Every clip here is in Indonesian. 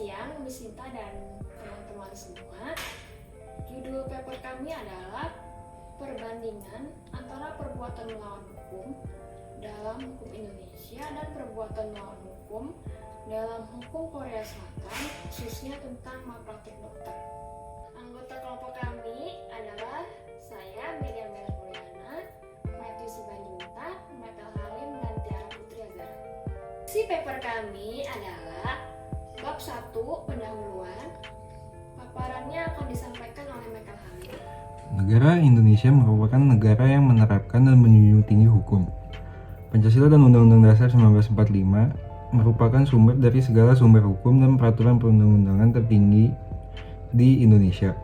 siang, Miss Sinta dan teman-teman semua. Judul paper kami adalah perbandingan antara perbuatan melawan hukum dalam hukum Indonesia dan perbuatan melawan hukum dalam hukum Korea Selatan, khususnya tentang malpraktik dokter. Anggota kelompok kami adalah saya, Miriam Mulyana, Matthew Sibanjuntak, Michael Halim, dan Tiara Putri Azara. Isi paper kami adalah bab 1 pendahuluan. Paparannya akan disampaikan oleh Michael Halim. Negara Indonesia merupakan negara yang menerapkan dan menjunjung tinggi hukum. Pancasila dan Undang-Undang Dasar 1945 merupakan sumber dari segala sumber hukum dan peraturan perundang-undangan tertinggi di Indonesia.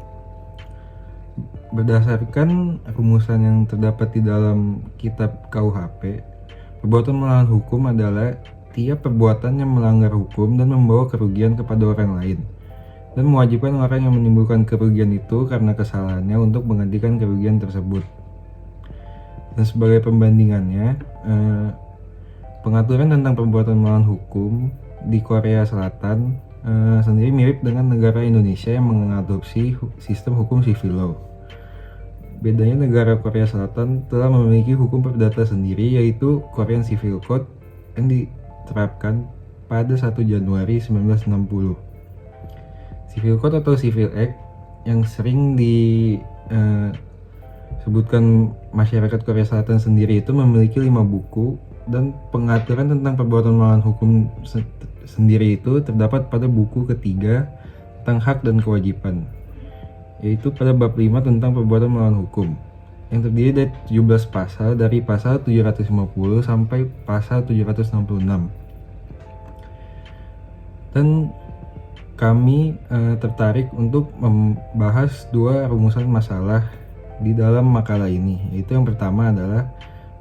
Berdasarkan rumusan yang terdapat di dalam Kitab KUHP, perbuatan melawan hukum adalah tiap perbuatan yang melanggar hukum dan membawa kerugian kepada orang lain, dan mewajibkan orang yang menimbulkan kerugian itu karena kesalahannya untuk menggantikan kerugian tersebut. Dan sebagai pembandingannya, pengaturan tentang perbuatan melawan hukum di Korea Selatan sendiri mirip dengan negara Indonesia yang mengadopsi sistem hukum civil law. Bedanya, negara Korea Selatan telah memiliki hukum perdata sendiri, yaitu Korean Civil Code yang diterapkan pada 1 Januari 1960. Civil Code atau Civil Act yang sering disebutkan masyarakat Korea Selatan sendiri itu memiliki 5 buku, dan pengaturan tentang perbuatan melawan hukum sendiri itu terdapat pada buku ketiga tentang hak dan kewajiban, yaitu pada bab 5 tentang perbuatan melawan hukum, yang terdiri dari 17 pasal dari pasal 750 sampai pasal 766. Dan kami tertarik untuk membahas 2 rumusan masalah di dalam makalah ini, yaitu yang pertama adalah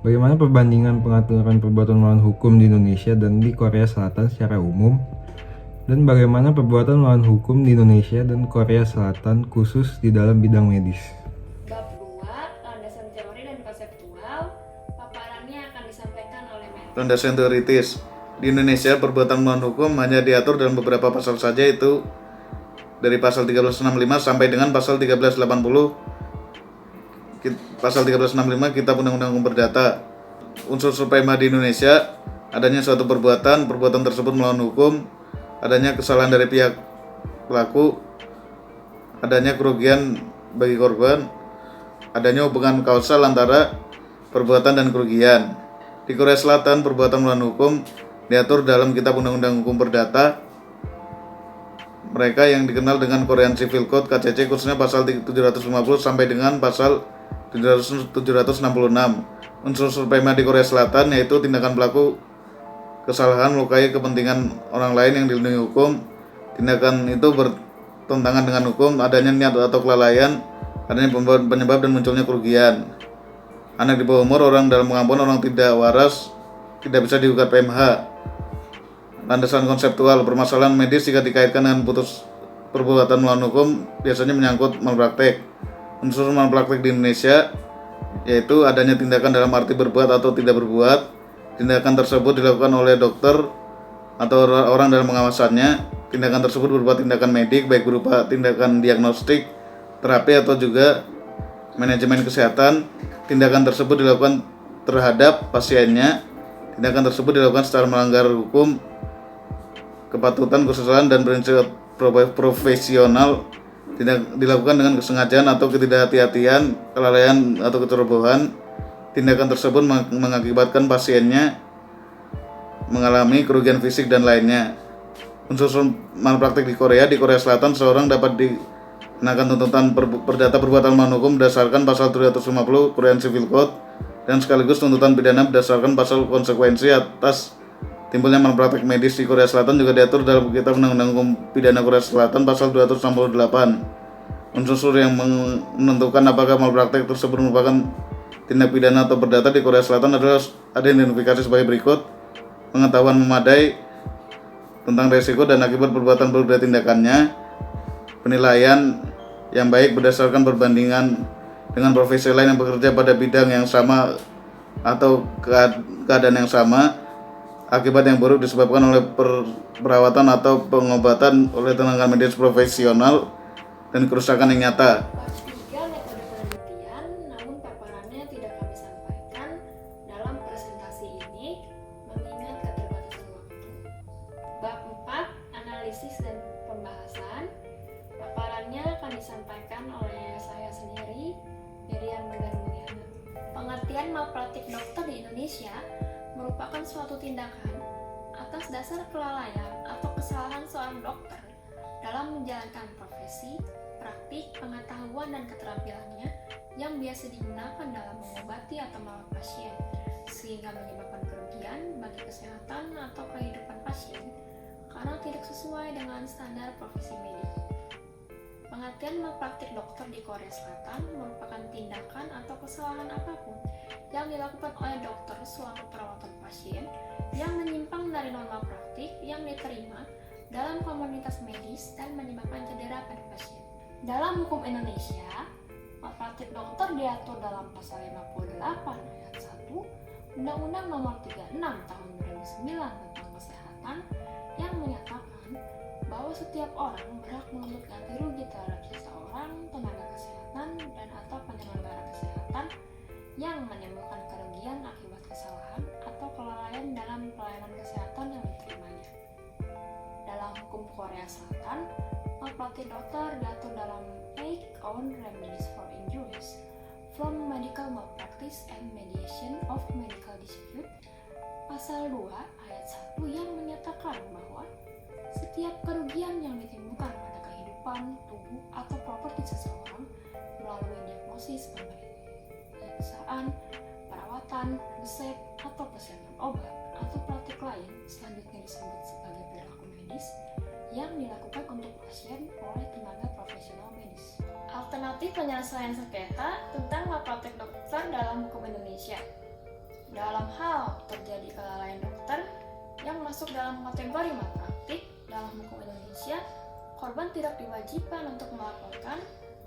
bagaimana perbandingan pengaturan perbuatan melawan hukum di Indonesia dan di Korea Selatan secara umum, dan bagaimana perbuatan melawan hukum di Indonesia dan Korea Selatan khusus di dalam bidang medis. Bab 2, landasan teori dan konseptual. Paparannya akan disampaikan oleh Matthew. Landasan teoritis. Di Indonesia, perbuatan melawan hukum hanya diatur dalam beberapa pasal saja, yaitu dari pasal 1365 sampai dengan pasal 1380. Pasal 1365 Kitab Undang-Undang Hukum Perdata. Unsur PMH di Indonesia: adanya suatu perbuatan tersebut melawan hukum, adanya kesalahan dari pihak pelaku, adanya kerugian bagi korban, adanya hubungan kausal antara perbuatan dan kerugian. Di Korea Selatan, perbuatan melawan hukum diatur dalam Kitab Undang-Undang Hukum Perdata mereka yang dikenal dengan Korean Civil Code KCC, khususnya pasal 750 sampai dengan pasal 766. Unsur PMH di Korea Selatan yaitu tindakan pelaku kesalahan melukai kepentingan orang lain yang dilindungi hukum. Tindakan itu bertentangan dengan hukum, adanya niat atau kelalaian, adanya penyebab dan munculnya kerugian. Anak di bawah umur, orang dalam pengampuan, orang tidak waras tidak bisa digugat PMH. Landasan konseptual: permasalahan medis jika dikaitkan dengan perbuatan melawan hukum biasanya menyangkut malpraktek. Unsur malpraktek di Indonesia yaitu adanya tindakan dalam arti berbuat atau tidak berbuat. Tindakan tersebut dilakukan oleh dokter atau orang dalam pengawasannya. Tindakan tersebut berupa tindakan medik, baik berupa tindakan diagnostik, terapi, atau juga manajemen kesehatan. Tindakan tersebut dilakukan terhadap pasiennya. Tindakan tersebut dilakukan secara melanggar hukum, kepatutan, kesusilaan, dan prinsip profesional. Tidak dilakukan dengan kesengajaan atau ketidakhati-hatian, kelalaian atau kecerobohan. Tindakan tersebut mengakibatkan pasiennya mengalami kerugian fisik dan lainnya. Unsur malpraktik di Korea Selatan, seorang dapat dikenakan tuntutan perdata perbuatan melawan hukum berdasarkan pasal 750 Korean Civil Code, dan sekaligus tuntutan pidana berdasarkan pasal konsekuensi atas timbulnya malpraktik medis di Korea Selatan juga diatur dalam Kitab Undang-Undang Hukum Pidana Korea Selatan pasal 268. Unsur yang menentukan apakah malpraktik tersebut merupakan tindak pidana atau perdata di Korea Selatan adalah ada identifikasi sebagai berikut: pengetahuan memadai tentang resiko dan akibat perbuatan berbeda tindakannya, penilaian yang baik berdasarkan perbandingan dengan profesi lain yang bekerja pada bidang yang sama atau keadaan yang sama, akibat yang buruk disebabkan oleh perawatan atau pengobatan oleh tenaga medis profesional dan kerusakan yang nyata. Bab 3 metode penelitian, namun paparannya tidak kami sampaikan dalam presentasi ini mengingat keterbatasan waktu. Bab 4 analisis dan pembahasan, paparannya akan disampaikan oleh saya sendiri, Miriam Megan Mulyana. Pengertian malpraktik dokter di Indonesia merupakan suatu tindakan atas dasar kelalaian atau kesalahan seorang dokter dalam menjalankan profesi, praktik, pengetahuan, dan keterampilannya yang biasa digunakan dalam mengobati atau merawat pasien, sehingga menyebabkan kerugian bagi kesehatan atau kehidupan pasien karena tidak sesuai dengan standar profesi medis. Pengertian malpraktik dokter di Korea Selatan merupakan tindakan atau kesalahan apapun yang dilakukan oleh dokter selama perawatan pasien yang menyimpang dari norma praktik yang diterima dalam komunitas medis dan menyebabkan cedera pada pasien. Dalam hukum Indonesia, malpraktik dokter diatur dalam pasal 58 ayat 1 Undang-Undang Nomor 36 Tahun 2009 tentang Kesehatan yang menyatakan bahwa setiap orang berhak menuntut ganti rugi terhadap seseorang, tenaga kesehatan, dan atau penyelenggara kesehatan yang menimbulkan kerugian akibat kesalahan atau kelalaian dalam pelayanan kesehatan yang diterimanya. Dalam hukum Korea Selatan, malpraktik dokter diatur dalam Act on Remedies for Injuries from Medical Malpractice and Mediation of Medical Dispute, pasal 2 ayat 1 yang menyatakan bahwa setiap kerugian yang ditimbulkan pada kehidupan, tubuh, atau properti seseorang melalui diagnosis, pemeriksaan, perawatan, resep, atau persiapan obat, atau praktik lain selanjutnya disebut sebagai perilaku medis yang dilakukan untuk pasien oleh tenaga profesional medis. Alternatif penyelesaian sengketa tentang malpraktik dokter dalam hukum Indonesia. Dalam hal terjadi kelalaian dokter yang masuk dalam kategori malpraktik dalam hukum Indonesia, korban tidak diwajibkan untuk melaporkan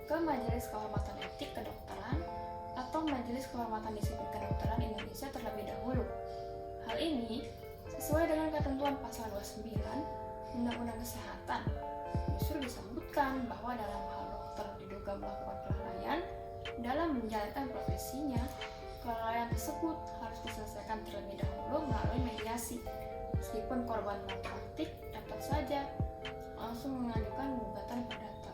ke Majelis Kehormatan Etik Kedokteran atau Majelis Kehormatan Disiplin Kedokteran Indonesia terlebih dahulu. Hal ini sesuai dengan ketentuan pasal 29 Undang-Undang Kesehatan. Justru disebutkan bahwa dalam hal dokter diduga melakukan kelalaian dalam menjalankan profesinya, kelalaian tersebut harus diselesaikan terlebih dahulu melalui mediasi. Meskipun korban malpraktik dapat saja langsung mengajukan gugatan perdata.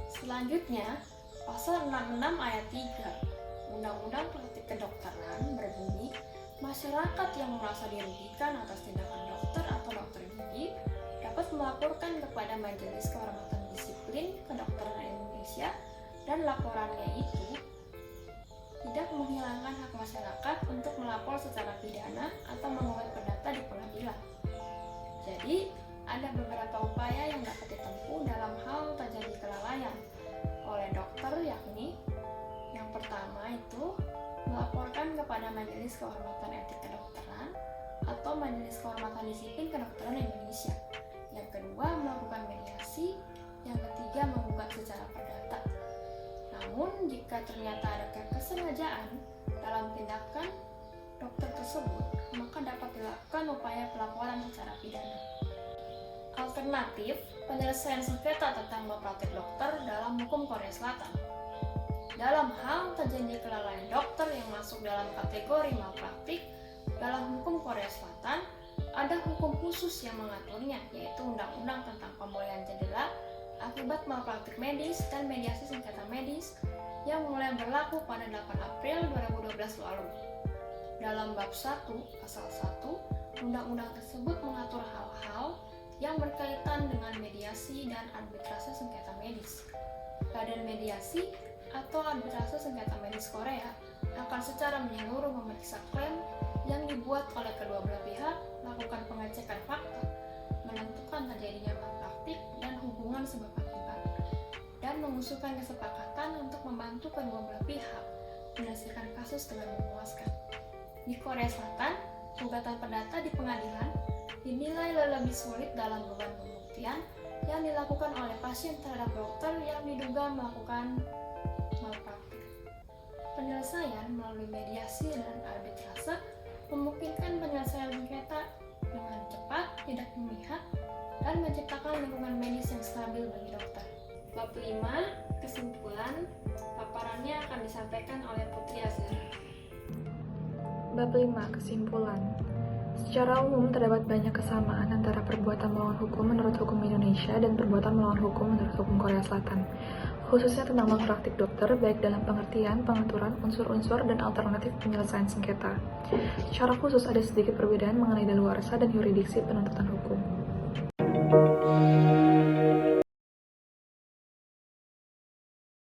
Selanjutnya, pasal 66 ayat 3 Undang-Undang Praktik Kedokteran berbunyi, masyarakat yang merasa dirugikan atas tindakan dokter atau dokter gigi dapat melaporkan kepada Majelis Kehormatan Disiplin Kedokteran Indonesia dan laporannya itu tidak menghilangkan hak masyarakat untuk melapor secara pidana atau menggugat perdata di pengadilan. Jadi, ada beberapa upaya yang dapat ditempuh dalam hal terjadi kelalaian oleh dokter, yakni yang pertama itu melaporkan kepada Majelis Kehormatan Etik Kedokteran atau Majelis Kehormatan Disiplin Kedokteran Indonesia. Yang kedua, melakukan mediasi. Yang ketiga, menggugat secara perdata. Namun, jika ternyata ada kesengajaan dalam tindakan dokter tersebut, maka dapat dilakukan upaya pelaporan secara pidana. Alternatif penyelesaian sengketa tentang malpraktik dokter dalam hukum Korea Selatan. Dalam hal terjadi kelalaian dokter yang masuk dalam kategori malpraktik dalam hukum Korea Selatan, ada hukum khusus yang mengaturnya, yaitu Undang-Undang tentang Pemulihan Cedera akibat malpraktik medis dan mediasi sengketa medis yang mulai berlaku pada 8 April 2012 lalu. Dalam bab 1, pasal 1, undang-undang tersebut mengatur hal-hal yang berkaitan dengan mediasi dan arbitrase sengketa medis. Badan mediasi atau arbitrase sengketa medis Korea akan secara menyeluruh memeriksa klaim yang dibuat oleh kedua belah pihak, melakukan pengecekan fakta, menentukan terjadinya malpraktik dan hubungan sebab akibat, dan mengusulkan kesepakatan untuk membantu kedua belah pihak menyelesaikan kasus dengan memuaskan. Di Korea Selatan, gugatan perdata di pengadilan dinilai lebih sulit dalam beban pembuktian yang dilakukan oleh pasien terhadap dokter yang diduga melakukan malpraktik. Penyelesaian melalui mediasi dan arbitrase memungkinkan penyelesaian sengketa dengan cepat, tidak memihak, dan menciptakan lingkungan medis yang stabil bagi dokter. Bab 5, kesimpulan, paparannya akan disampaikan oleh Putri Azhara. Bab 5, kesimpulan. Secara umum, terdapat banyak kesamaan antara perbuatan melawan hukum menurut hukum Indonesia dan perbuatan melawan hukum menurut hukum Korea Selatan, khususnya tentang malpraktik dokter, baik dalam pengertian, pengaturan, unsur-unsur, dan alternatif penyelesaian sengketa. Secara khusus, ada sedikit perbedaan mengenai daluarsa dan yurisdiksi penuntutan hukum.